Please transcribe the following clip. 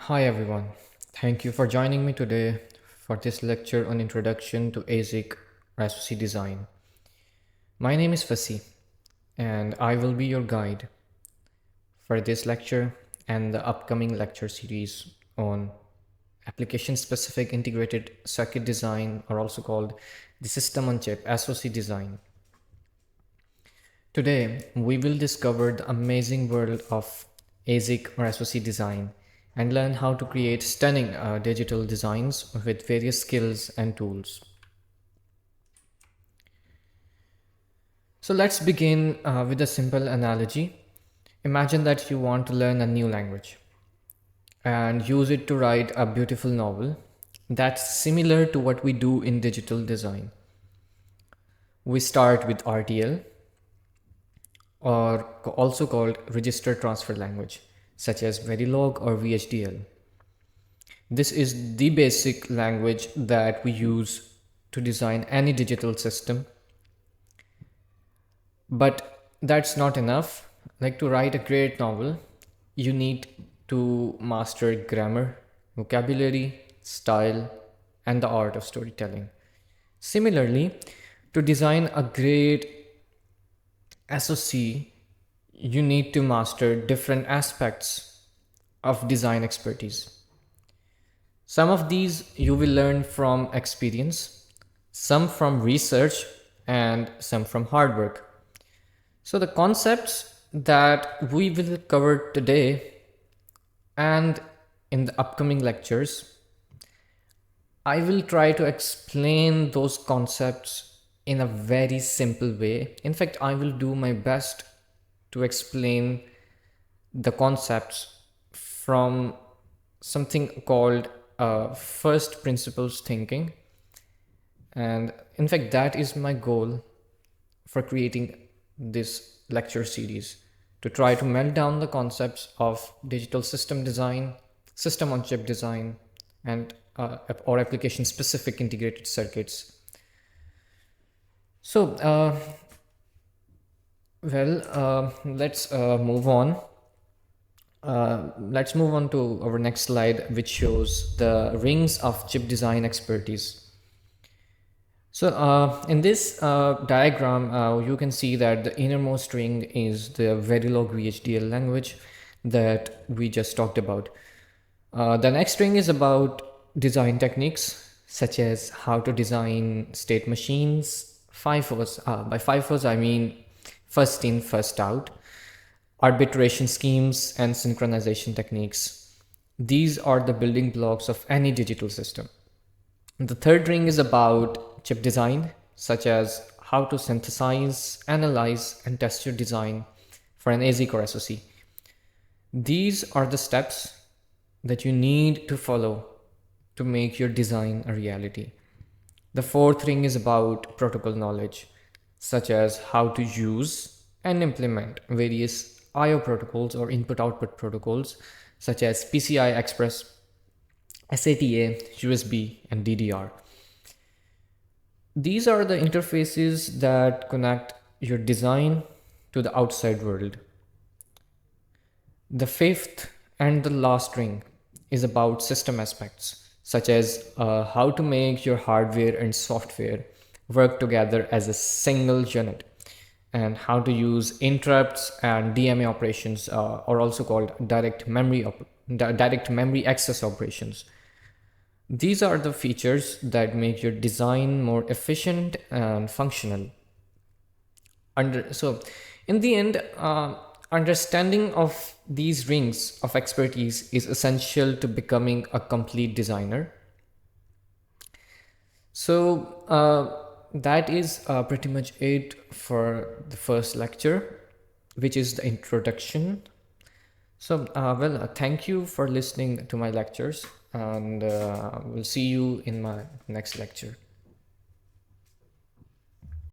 Hi everyone, thank you for joining me today for this lecture on Introduction to ASIC or SoC Design. My name is Fasi and I will be your guide for this lecture and the upcoming lecture series on application-specific integrated circuit design, or also called the system on chip SoC design. Today, we will discover the amazing world of ASIC or SoC design and learn how to create stunning digital designs with various skills and tools. So let's begin with a simple analogy. Imagine that you want to learn a new language and use it to write a beautiful novel that's similar to what we do in digital design. We start with RTL, or also called register transfer language, such as Verilog or VHDL. This is the basic language that we use to design any digital system. But that's not enough. Like, to write a great novel, you need to master grammar, vocabulary, style, and the art of storytelling. Similarly, to design a great SoC, you need to master different aspects of design expertise. Some of these you will learn from experience, some from research, and some from hard work. So the concepts that we will cover today and in the upcoming lectures, I will try to explain those concepts in a very simple way. In fact, I will do my best to explain the concepts from something called first principles thinking. And in fact, that is my goal for creating this lecture series, to try to melt down the concepts of digital system design, system on chip design, and or application specific integrated circuits. So let's move on. Let's move on to our next slide, which shows the rings of chip design expertise. So in this diagram, you can see that the innermost ring is the Verilog VHDL language that we just talked about. The next ring is about design techniques, such as how to design state machines, FIFOs. By FIFOs, I mean first in, first out, arbitration schemes, and synchronization techniques. These are the building blocks of any digital system. The third ring is about chip design, such as how to synthesize, analyze, and test your design for an ASIC or SoC. These are the steps that you need to follow to make your design a reality. The fourth ring is about protocol knowledge, such as how to use and implement various I/O protocols or input-output protocols, such as PCI Express, SATA, USB, and DDR. These are the interfaces that connect your design to the outside world. The fifth and the last ring is about system aspects, such as how to make your hardware and software work together as a single unit, and how to use interrupts and DMA operations, or also called direct memory access operations. These are the features that make your design more efficient and functional. So in the end, understanding of these rings of expertise is essential to becoming a complete designer. So that is pretty much it for the first lecture, which is the introduction. So thank you for listening to my lectures, and we'll see you in my next lecture.